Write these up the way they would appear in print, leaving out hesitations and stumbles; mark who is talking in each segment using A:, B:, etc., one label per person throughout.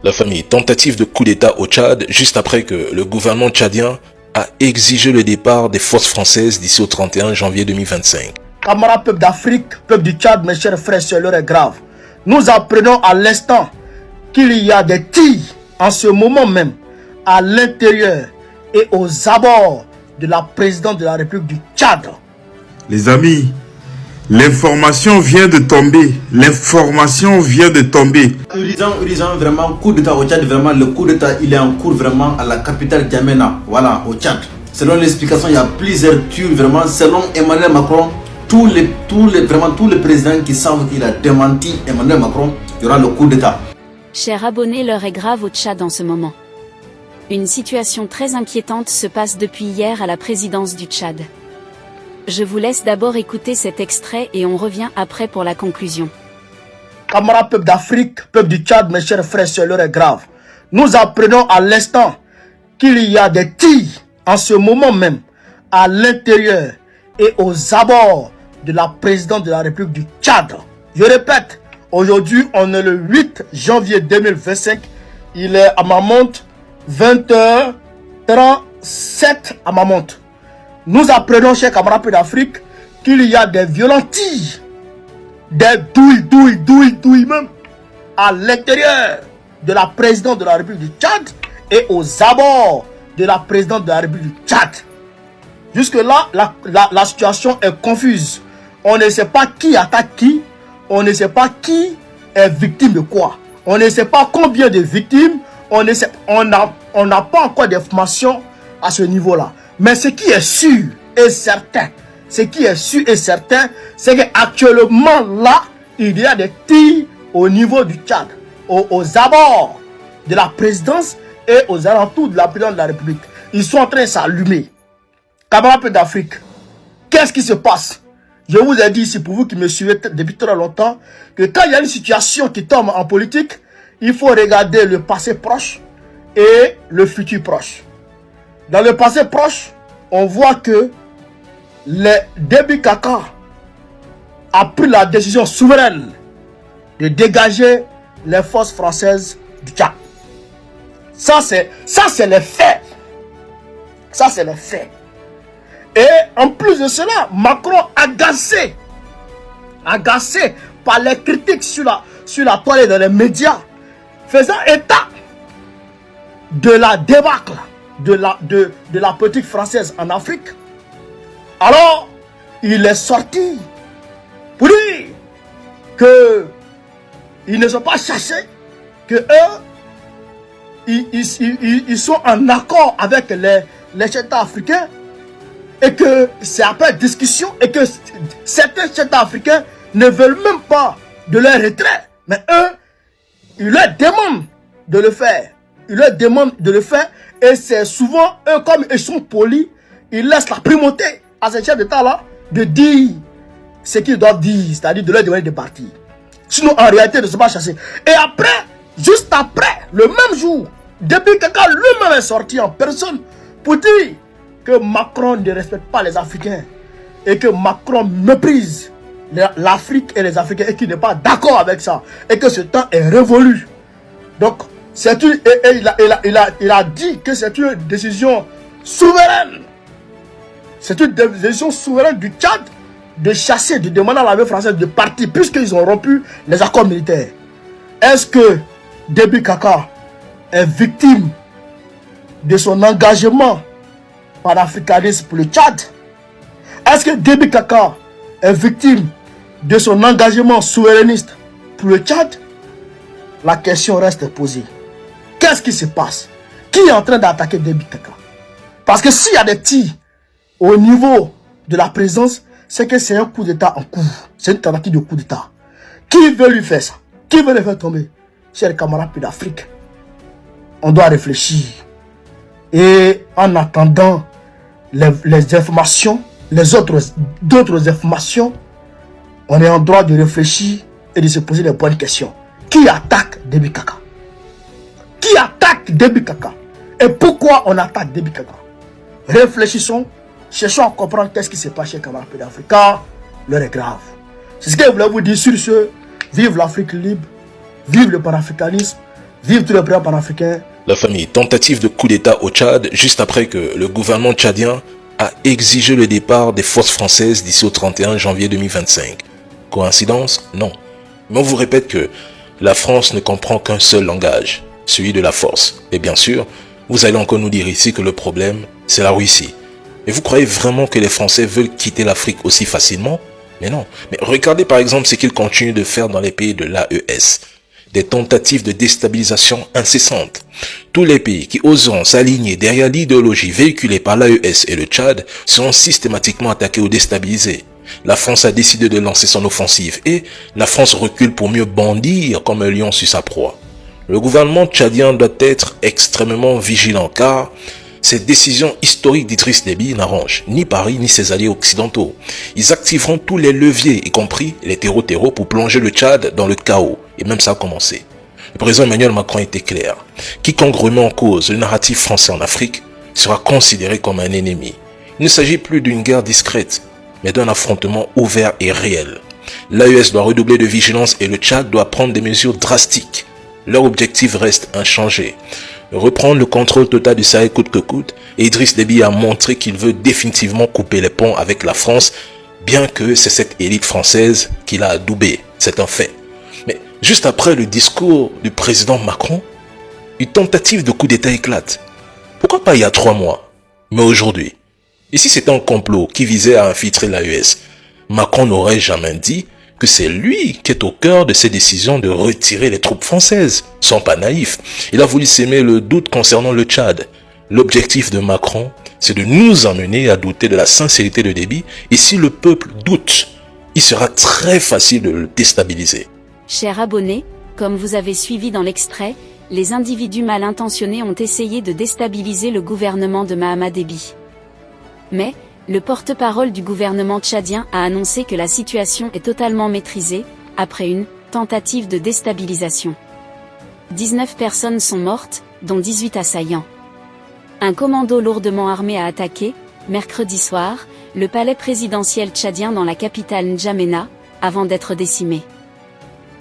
A: La famille, tentative de coup d'État au Tchad juste après que le gouvernement tchadien a exigé le départ des forces françaises d'ici au 31 janvier 2025.
B: Camarades peuple d'Afrique, peuple du Tchad, mes chers frères, c'est l'heure est grave. Nous apprenons à l'instant qu'il y a des tirs en ce moment même à l'intérieur et aux abords de la présidente de la République du Tchad.
C: Les amis, l'information vient de tomber. L'information vient de tomber.
D: Urgent, vraiment, coup d'État au Tchad, vraiment, le coup d'État, il est en cours vraiment à la capitale N'Djamena, voilà, au Tchad. Selon l'explication, il y a plusieurs tueurs, vraiment, selon Emmanuel Macron, tous les présidents qui savent qu'il a démenti Emmanuel Macron, il y aura le coup d'État.
E: Chers abonnés, l'heure est grave au Tchad en ce moment. Une situation très inquiétante se passe depuis hier à la présidence du Tchad. Je vous laisse d'abord écouter cet extrait et on revient après pour la conclusion.
B: Camarades peuple d'Afrique, peuple du Tchad, mes chers frères, c'est l'heure est grave. Nous apprenons à l'instant qu'il y a des tirs en ce moment même à l'intérieur et aux abords de la présidente de la République du Tchad. Je répète, aujourd'hui on est le 8 janvier 2025. Il est à ma montre 20h37 à ma montre. Nous apprenons, chers camarades d'Afrique, qu'il y a des violents tirs, des douilles même, à l'intérieur de la présidente de la République du Tchad et aux abords de la présidente de la République du Tchad. Jusque-là, la situation est confuse. On ne sait pas qui attaque qui, on ne sait pas qui est victime de quoi. On ne sait pas combien de victimes, on n'a pas encore d'informations à ce niveau-là. Mais ce qui est sûr et certain, c'est qu'actuellement là, il y a des tirs au niveau du Tchad, aux abords de la présidence et aux alentours de la présidence de la République. Ils sont en train de s'allumer. Camarades d'Afrique, qu'est-ce qui se passe? Je vous ai dit ici, pour vous qui me suivez depuis très longtemps, que quand il y a une situation qui tombe en politique, il faut regarder le passé proche et le futur proche. Dans le passé proche, on voit que Déby Kaka a pris la décision souveraine de dégager les forces françaises du Tchad. Ça, c'est les faits. Ça, c'est les faits. Et en plus de cela, Macron agacé par les critiques sur la toile et dans les médias, faisant état de la débâcle de la politique française en Afrique. Alors, il est sorti pour dire que ils ne sont pas chassés, que eux, ils sont en accord avec les États africains et que c'est après discussion et que certains États africains ne veulent même pas de leur retrait. Mais eux, ils leur demandent de le faire. Ils leur demandent de le faire et c'est souvent eux, comme ils sont polis, ils laissent la primauté à ces chefs d'État-là de dire ce qu'ils doivent dire, c'est-à-dire de leur demander de partir. Sinon, en réalité, ils ne sont pas chassés. Et après, juste après, le même jour, Déby Kaka lui-même est sorti en personne pour dire que Macron ne respecte pas les Africains et que Macron méprise l'Afrique et les Africains et qu'il n'est pas d'accord avec ça et que ce temps est révolu. Donc, il a dit que c'est une décision souveraine. C'est une décision souveraine du Tchad de chasser, de demander à l'armée française de partir puisqu'ils ont rompu les accords militaires. Est-ce que Déby Kaka est victime de son engagement panafricaniste pour le Tchad? Est-ce que Déby Kaka est victime de son engagement souverainiste pour le Tchad? La question reste posée. Qu'est-ce qui se passe? Qui est en train d'attaquer Déby Kaka? Parce que s'il y a des tirs au niveau de la présence, c'est que c'est un coup d'État en cours. C'est une tentative de coup d'État. Qui veut lui faire ça? Qui veut le faire tomber? Chers camarades d'Afrique, on doit réfléchir. Et en attendant les informations, d'autres informations, on est en droit de réfléchir et de se poser les bonnes questions. Qui attaque Déby Kaka? Qui attaque Déby Kaka? Et pourquoi on attaque Déby Kaka? Réfléchissons, cherchons à comprendre qu'est-ce qui se passe chez les camarades d'Afrique. Car l'heure est grave. C'est ce que je voulais vous dire sur ce. Vive l'Afrique libre, vive le panafricanisme, Vive tous les présidents panafricains.
A: La famille, tentative de coup d'État au Tchad juste après que le gouvernement tchadien a exigé le départ des forces françaises d'ici au 31 janvier 2025. Coïncidence? Non. Mais on vous répète que la France ne comprend qu'un seul langage, celui de la force. Et bien sûr, vous allez encore nous dire ici que le problème, c'est la Russie. Et vous croyez vraiment que les Français veulent quitter l'Afrique aussi facilement? Mais non. Mais regardez par exemple ce qu'ils continuent de faire dans les pays de l'AES. Des tentatives de déstabilisation incessantes. Tous les pays qui oseront s'aligner derrière l'idéologie véhiculée par l'AES et le Tchad seront systématiquement attaqués ou déstabilisés. La France a décidé de lancer son offensive et la France recule pour mieux bondir comme un lion sur sa proie. Le gouvernement tchadien doit être extrêmement vigilant car cette décision historique d'Idriss Déby n'arrange ni Paris ni ses alliés occidentaux. Ils activeront tous les leviers, y compris les terreaux pour plonger le Tchad dans le chaos. Et même ça a commencé. Le président Emmanuel Macron était clair. Quiconque remet en cause le narratif français en Afrique sera considéré comme un ennemi. Il ne s'agit plus d'une guerre discrète, mais d'un affrontement ouvert et réel. L'AES doit redoubler de vigilance et le Tchad doit prendre des mesures drastiques. Leur objectif reste inchangé. Reprendre le contrôle total du Sahel coûte que coûte, et Idriss Déby a montré qu'il veut définitivement couper les ponts avec la France, bien que c'est cette élite française qui l'a adoubé. C'est un fait. Mais juste après le discours du président Macron, une tentative de coup d'État éclate. Pourquoi pas il y a 3 mois, mais aujourd'hui? Et si c'était un complot qui visait à infiltrer l'AES, Macron n'aurait jamais dit que c'est lui qui est au cœur de ces décisions de retirer les troupes françaises. Sans pas naïf, il a voulu s'aimer le doute concernant le Tchad. L'objectif de Macron, c'est de nous amener à douter de la sincérité de Déby, et si le peuple doute, il sera très facile de le déstabiliser.
E: Chers abonnés, comme vous avez suivi dans l'extrait, les individus mal intentionnés ont essayé de déstabiliser le gouvernement de Mahama Déby. Mais, le porte-parole du gouvernement tchadien a annoncé que la situation est totalement maîtrisée, après une tentative de déstabilisation. 19 personnes sont mortes, dont 18 assaillants. Un commando lourdement armé a attaqué, mercredi soir, le palais présidentiel tchadien dans la capitale N'Djamena, avant d'être décimé.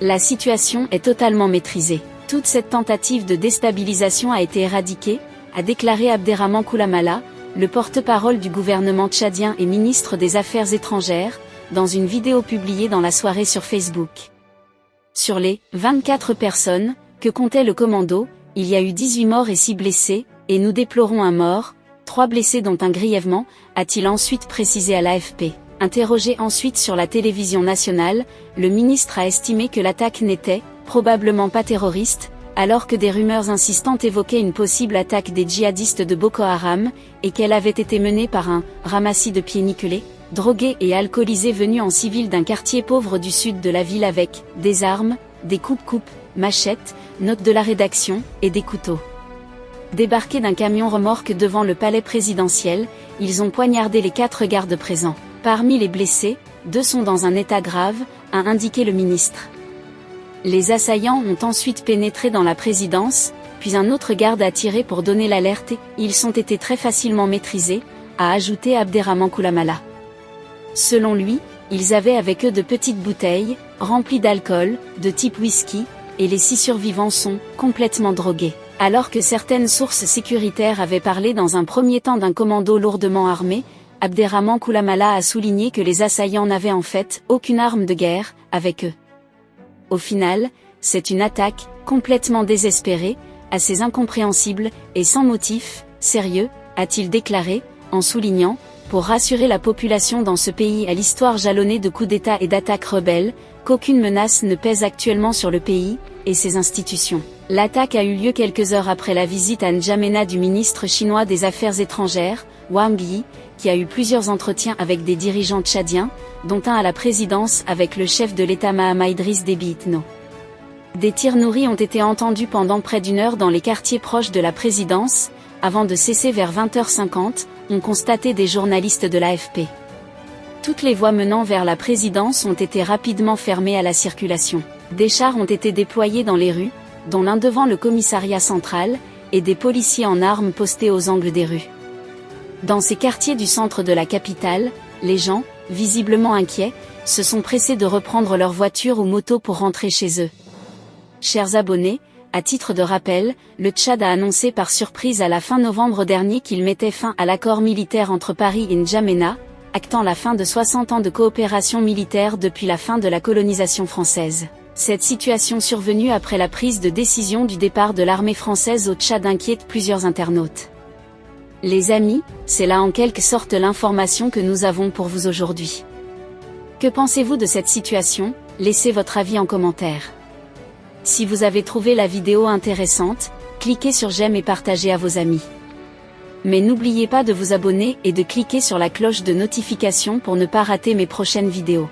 E: La situation est totalement maîtrisée. Toute cette tentative de déstabilisation a été éradiquée, a déclaré Abderrahmane Koulamala, le porte-parole du gouvernement tchadien et ministre des Affaires étrangères, dans une vidéo publiée dans la soirée sur Facebook. Sur les 24 personnes que comptait le commando, il y a eu 18 morts et 6 blessés, et nous déplorons un mort, 3 blessés dont un grièvement, a-t-il ensuite précisé à l'AFP. Interrogé ensuite sur la télévision nationale, le ministre a estimé que l'attaque n'était probablement pas terroriste, alors que des rumeurs insistantes évoquaient une possible attaque des djihadistes de Boko Haram, et qu'elle avait été menée par un ramassis de pieds nickelés, drogués et alcoolisés venus en civil d'un quartier pauvre du sud de la ville avec des armes, des coupes-coupes, machettes, notes de la rédaction, et des couteaux. Débarqués d'un camion remorque devant le palais présidentiel, ils ont poignardé les 4 gardes présents. Parmi les blessés, 2 sont dans un état grave, a indiqué le ministre. Les assaillants ont ensuite pénétré dans la présidence, puis un autre garde a tiré pour donner l'alerte et ils ont été très facilement maîtrisés, a ajouté Abderrahmane Koulamala. Selon lui, ils avaient avec eux de petites bouteilles, remplies d'alcool, de type whisky, et les 6 survivants sont complètement drogués. Alors que certaines sources sécuritaires avaient parlé dans un premier temps d'un commando lourdement armé, Abderrahmane Koulamala a souligné que les assaillants n'avaient en fait aucune arme de guerre avec eux. Au final, c'est une attaque complètement désespérée, assez incompréhensible et sans motif sérieux, a-t-il déclaré, en soulignant, pour rassurer la population dans ce pays à l'histoire jalonnée de coups d'État et d'attaques rebelles, qu'aucune menace ne pèse actuellement sur le pays et ses institutions. L'attaque a eu lieu quelques heures après la visite à N'Djamena du ministre chinois des Affaires étrangères, Wang Yi, qui a eu plusieurs entretiens avec des dirigeants tchadiens, dont un à la présidence avec le chef de l'État Mahama Idriss Déby Itno. Des tirs nourris ont été entendus pendant près d'1 heure dans les quartiers proches de la présidence, avant de cesser vers 20h50, ont constaté des journalistes de l'AFP. Toutes les voies menant vers la présidence ont été rapidement fermées à la circulation. Des chars ont été déployés dans les rues, dont l'un devant le commissariat central, et des policiers en armes postés aux angles des rues. Dans ces quartiers du centre de la capitale, les gens, visiblement inquiets, se sont pressés de reprendre leurs voitures ou motos pour rentrer chez eux. Chers abonnés, À titre de rappel, le Tchad a annoncé par surprise à la fin novembre dernier qu'il mettait fin à l'accord militaire entre Paris et N'Djamena, actant la fin de 60 ans de coopération militaire depuis la fin de la colonisation française. Cette situation survenue après la prise de décision du départ de l'armée française au Tchad inquiète plusieurs internautes. Les amis, c'est là en quelque sorte l'information que nous avons pour vous aujourd'hui. Que pensez-vous de cette situation? Laissez votre avis en commentaire. Si vous avez trouvé la vidéo intéressante, cliquez sur j'aime et partagez à vos amis. Mais n'oubliez pas de vous abonner et de cliquer sur la cloche de notification pour ne pas rater mes prochaines vidéos.